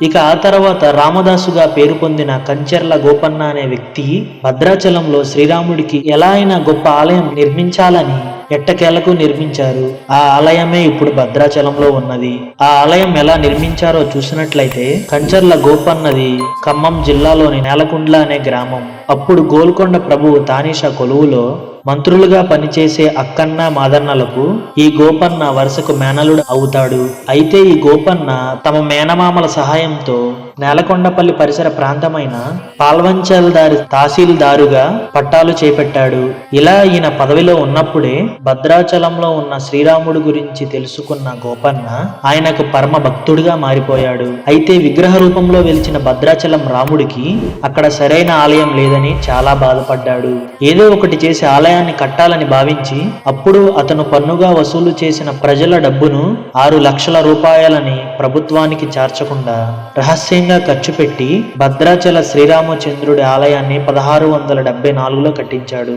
ఇక ఆ తర్వాత రామదాసుగా పేరు పొందిన కంచెర్ల గోపన్న అనే వ్యక్తి భద్రాచలంలో శ్రీరాముడికి ఎలా అయినా గొప్ప ఆలయం నిర్మించాలని ఎట్టకేలకు నిర్మించారు. ఆ ఆలయమే ఇప్పుడు భద్రాచలంలో ఉన్నది. ఆ ఆలయం ఎలా నిర్మించారో చూసినట్లయితే కంచెర్ల గోపన్నది ఖమ్మం జిల్లాలోని నేలకుంట్ల అనే గ్రామం. అప్పుడు గోల్కొండ ప్రభువు తానీషా కొలువులో మంత్రులుగా పనిచేసే అక్కన్న మాదన్నలకు ఈ గోపన్న వరుసకు మేనలుడు అవుతాడు. అయితే ఈ గోపన్న తమ మేనమామల సహాయంతో నేలకొండపల్లి పరిసర ప్రాంతమైన పాల్వంచల్దారి తహసీల్దారుగా పట్టాలు చేపట్టాడు. ఇలా ఈయన పదవిలో ఉన్నప్పుడే భద్రాచలంలో ఉన్న శ్రీరాముడు గురించి తెలుసుకున్న గోపన్న ఆయనకు పరమ భక్తుడిగా మారిపోయాడు. అయితే విగ్రహ రూపంలో వెలిచిన భద్రాచలం రాముడికి అక్కడ సరైన ఆలయం లేదని చాలా బాధపడ్డాడు. ఏదో ఒకటి చేసి ఆలయాన్ని కట్టాలని భావించి అప్పుడు అతను పన్నుగా వసూలు చేసిన ప్రజల డబ్బును 6 లక్షల రూపాయలని ప్రభుత్వానికి చేర్చకుండా రహస్యంగా ఖర్చు పెట్టి భద్రాచల శ్రీరామచంద్రుడి ఆలయాన్ని 1674లో కట్టించాడు.